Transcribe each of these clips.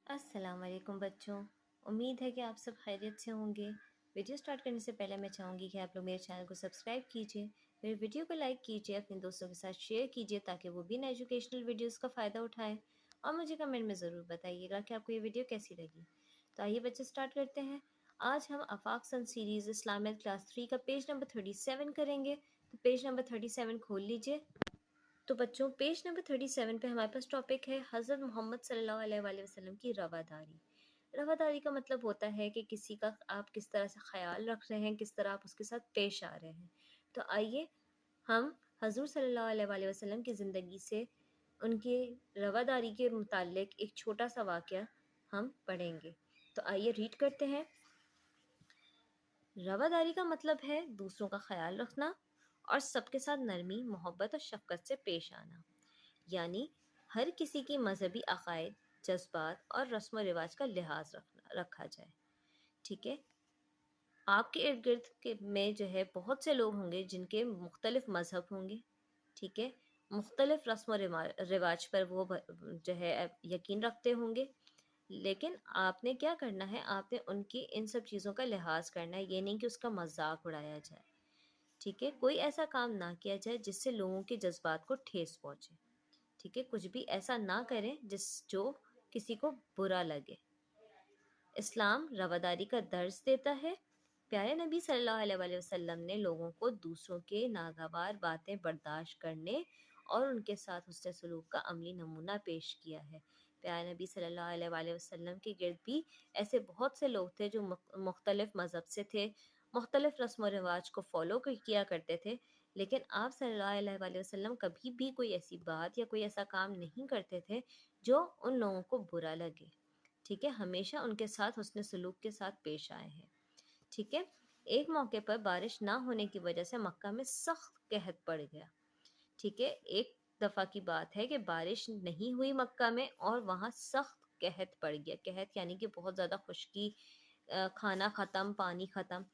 अस्सलाम वालेकुम बच्चों। उम्मीद है कि आप सब खैरियत से होंगे। वीडियो स्टार्ट करने से पहले मैं चाहूँगी कि आप लोग मेरे चैनल को सब्सक्राइब कीजिए, मेरे वीडियो को लाइक कीजिए, अपने दोस्तों के साथ शेयर कीजिए ताकि वो भी इन एजुकेशनल वीडियोस का फ़ायदा उठाएं। और मुझे कमेंट में ज़रूर बताइएगा कि आपको ये वीडियो कैसी लगी। तो आइए बच्चे स्टार्ट करते हैं। आज हम आफाक सन सीरीज़ इस्लामिक क्लास 3 का पेज नंबर 37 करेंगे। तो पेज नंबर 37 खोल लीजिए। तो बच्चों पेज नंबर 37 पे हमारे पास टॉपिक है हज़रत मोहम्मद सल्लल्लाहु अलैहि वसल्लम की रवादारी। रवादारी का मतलब होता है कि किसी का आप किस तरह से ख्याल रख रहे हैं, किस तरह आप उसके साथ पेश आ रहे हैं। तो आइए हम हज़ूर सल्लल्लाहु अलैहि वसल्लम की ज़िंदगी से उनके रवादारी के मुतालिक एक छोटा सा वाक़या हम पढ़ेंगे। तो आइए रीड करते हैं। रवादारी का मतलब है दूसरों का ख्याल रखना और सबके साथ नरमी, मोहब्बत और शफ़क़त से पेश आना। यानी हर किसी की मजहबी अकायद, जज्बात और रस्म व रिवाज का लिहाज रखा जाए। ठीक है। आपके इर्द गिर्द के में जो है बहुत से लोग होंगे जिनके मुख्तलिफ मज़हब होंगे। ठीक है। मुख्तलिफ रस्म व रिवाज पर वो जो है यकीन रखते होंगे। लेकिन आपने क्या करना है, आपने उनकी इन सब चीज़ों का लिहाज करना है, ये नहीं कि उसका मजाक उड़ाया जाए। ठीक है। कोई ऐसा काम ना किया जाए जिससे लोगों के जज्बात को ठेस पहुँचे। ठीक है। कुछ भी ऐसा ना करें जो किसी को बुरा लगे। इस्लाम रवादारी का दर्ज देता है। प्यारे नबी सल्लल्लाहु अलैहि वसल्लम ने लोगों को दूसरों के नागवार बातें बर्दाश्त करने और उनके साथ हुस्न सलूक का अमली नमूना पेश किया है। प्यारे नबी सल्लल्लाहु अलैहि वसल्लम के गिर्द भी ऐसे बहुत से लोग थे जो मुख्तलिफ मज़हब से थे, मुख्तलिफ रस्म व रिवाज को फॉलो किया करते थे। लेकिन आप सल्लल्लाहु अलैहि वसल्लम कभी भी कोई ऐसी बात या कोई ऐसा काम नहीं करते थे जो उन लोगों को बुरा लगे। ठीक है। हमेशा उनके साथ हुस्न सलूक के साथ पेश आए हैं। ठीक है। एक मौके पर बारिश ना होने की वजह से मक्का में सख्त कहत पड़ गया। ठीक है। एक दफ़ा की बात है कि बारिश नहीं हुई मक्का में और वहाँ सख्त कहत पड़ गया। कहत यानी कि बहुत ज़्यादा खुश्की, खाना ख़त्म, पानी ख़त्म।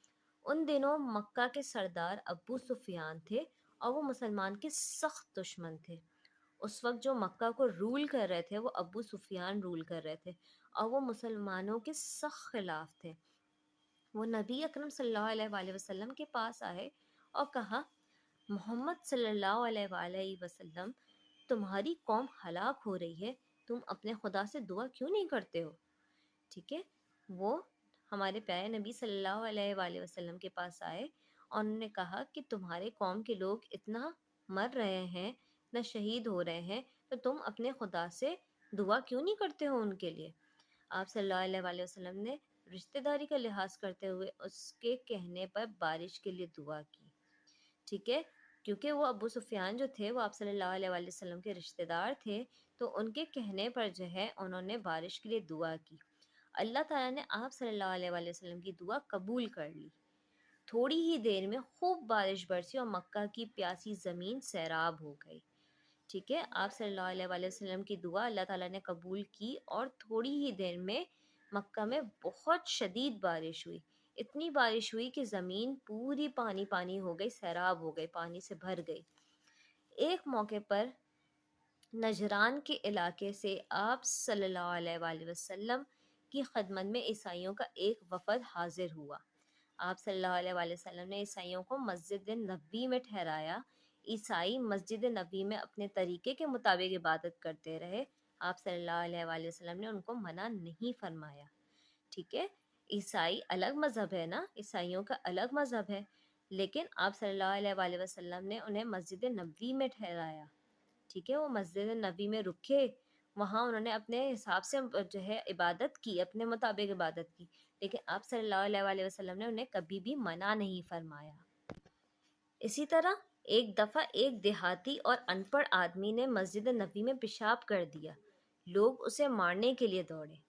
उन दिनों मक्का के सरदार अबू सुफियान थे और वो मुसलमान के सख्त दुश्मन थे। उस वक्त जो मक्का को रूल कर रहे थे वो अबू सुफियान रूल कर रहे थे और वो मुसलमानों के सख्त खिलाफ थे। वो नबी अकरम सल्लल्लाहु अलैहि वसल्लम के पास आए और कहा, मोहम्मद सल्लल्लाहु अलैहि वसल्लम, तुम्हारी कौम हलाक हो रही है, तुम अपने खुदा से दुआ क्यों नहीं करते हो? ठीक है। वो हमारे प्यारे नबी सल्लल्लाहु अलैहि वसल्लम के पास आए और उन्होंने कहा कि तुम्हारे कौम के लोग इतना मर रहे हैं, इतना शहीद हो रहे हैं, तो तुम अपने खुदा से दुआ क्यों नहीं करते हो उनके लिए? आप सल्लल्लाहु अलैहि वसल्लम ने रिश्तेदारी का लिहाज करते हुए उसके कहने पर बारिश के लिए दुआ की। ठीक है। क्योंकि वो अबू सुफियान जो थे वो आप सल्लल्लाहु अलैहि वसल्लम के रिश्तेदार थे, तो उनके कहने पर जो है उन्होंने बारिश के लिए दुआ की। अल्लाह ताला ने आप सल्लल्लाहु अलैहि वसल्लम की दुआ कबूल कर ली। थोड़ी ही देर में खूब बारिश बरसी और मक्का की प्यासी ज़मीन सैराब हो गई। ठीक है। आप सल्लल्लाहु अलैहि वसल्लम की दुआ अल्लाह ताला ने कबूल की और थोड़ी ही देर में मक्का में बहुत शदीद बारिश हुई। इतनी बारिश हुई कि ज़मीन पूरी पानी पानी हो गई, सैराब हो गई, पानी से भर गई। एक मौके पर नजरान के इलाके से आप सल्लल्लाहु अलैहि वसल्लम की खदमत में ईसाइयों का एक वफ़द हाजिर हुआ। आप सल्लल्लाहु अलैहि वसल्लम ने ईसाइयों को मस्जिद नबी में ठहराया। ईसाई मस्जिद नबी में अपने तरीके के मुताबिक इबादत करते रहे। आप सल्लल्लाहु अलैहि वसल्लम ने उनको मना नहीं फरमाया। ठीक है। ईसाई अलग मज़हब है ना, ईसाइयों का अलग मज़हब है, लेकिन आप सल्लल्लाहु अलैहि वसल्लम ने उन्हें मस्जिद नबी में ठहराया। ठीक है। वो मस्जिद नबी में रुके, वहाँ उन्होंने अपने हिसाब से जो है इबादत की, अपने मुताबिक इबादत की, लेकिन आप सल्लल्लाहु अलैहि वसल्लम ने उन्हें कभी भी मना नहीं फरमाया। इसी तरह एक दफ़ा एक देहाती और अनपढ़ आदमी ने मस्जिद नबी में पेशाब कर दिया। लोग उसे मारने के लिए दौड़े।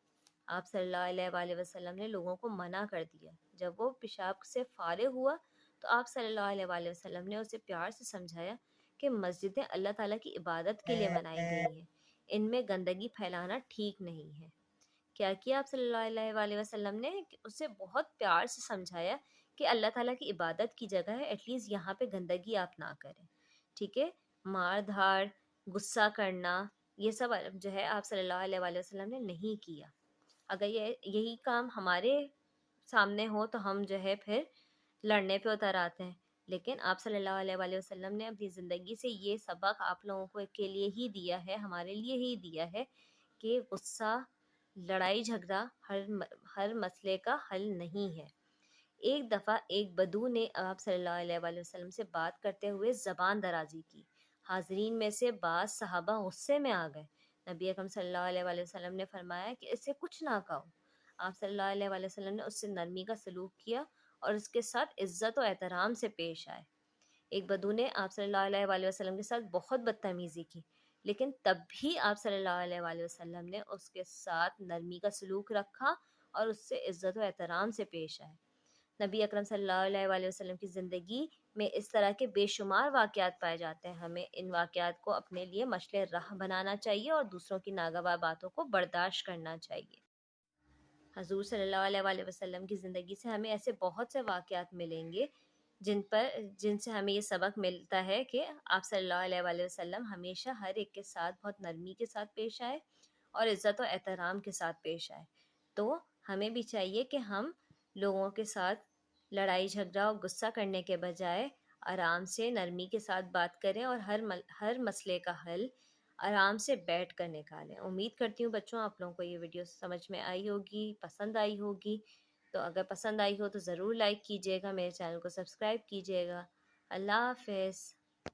आप सल्लल्लाहु अलैहि वसल्लम ने लोगों को मना कर दिया। जब वो पेशाब से फारिग हुआ तो आप सल्लल्लाहु अलैहि वसल्लम ने उसे प्यार से समझाया कि मस्जिदें अल्लाह ताला की इबादत के लिए बनाई गई हैं, इनमें गंदगी फैलाना ठीक नहीं है। क्या किया आप सल्लल्लाहु अलैहि वसल्लम ने कि उसे बहुत प्यार से समझाया कि अल्लाह ताला की इबादत की जगह है, एटलीस्ट यहाँ पे गंदगी आप ना करें। ठीक है। मार धाड़, गुस्सा करना, ये सब जो है आप सल्लल्लाहु अलैहि वसल्लम ने नहीं किया। اگر یہی کام ہمارے سامنے ہو تو ہم جو ہے پھر لڑنے پہ اتر آتے ہیں، لیکن آپ صلی اللہ علیہ وآلہ وسلم نے اپنی زندگی سے یہ سبق آپ لوگوں کو کے لیے ہی دیا ہے، ہمارے لیے ہی دیا ہے کہ غصہ، لڑائی جھگڑا ہر مسئلے کا حل نہیں ہے۔ ایک دفعہ ایک بدو نے آپ صلی اللہ علیہ وآلہ وسلم سے بات کرتے ہوئے زبان درازی کی۔ حاضرین میں سے بعض صحابہ غصے میں آ گئے۔ نبی اکرم صلی اللہ علیہ وآلہ وسلم نے فرمایا کہ اسے کچھ نہ کہو۔ آپ صلی اللہ علیہ وآلہ وسلم نے اس سے نرمی کا سلوک کیا اور اس کے ساتھ عزت و احترام سے پیش آئے۔ ایک بدو نے آپ صلی اللہ علیہ وآلہ وسلم کے ساتھ بہت بدتمیزی کی، لیکن تب بھی آپ صلی اللہ علیہ وآلہ وسلم نے اس کے ساتھ نرمی کا سلوک رکھا اور اس سے عزت و احترام سے پیش آئے۔ نبی اکرم صلی اللہ علیہ وآلہ وسلم کی زندگی میں اس طرح کے بے شمار واقعات پائے جاتے ہیں۔ ہمیں ان واقعات کو اپنے لیے مشعل راہ بنانا چاہیے اور دوسروں کی ناگوار باتوں کو برداشت کرنا چاہیے۔ حضور صلی اللہ علیہ وآلہ وسلم کی زندگی سے ہمیں ایسے بہت سے واقعات ملیں گے جن سے ہمیں یہ سبق ملتا ہے کہ آپ صلی اللہ علیہ وآلہ وسلم ہمیشہ ہر ایک کے ساتھ بہت نرمی کے ساتھ پیش آئے اور عزت و احترام کے ساتھ پیش آئے۔ تو ہمیں بھی چاہیے کہ ہم لوگوں کے ساتھ لڑائی جھگڑا اور غصہ کرنے کے بجائے آرام سے نرمی کے ساتھ بات کریں اور ہر مسئلے کا حل آرام سے بیٹھ کر نکالیں۔ امید کرتی ہوں بچوں آپ لوگوں کو یہ ویڈیو سمجھ میں آئی ہوگی، پسند آئی ہوگی۔ تو اگر پسند آئی ہو تو ضرور لائک کیجیے گا، میرے چینل کو سبسکرائب کیجیے گا۔ اللہ حافظ۔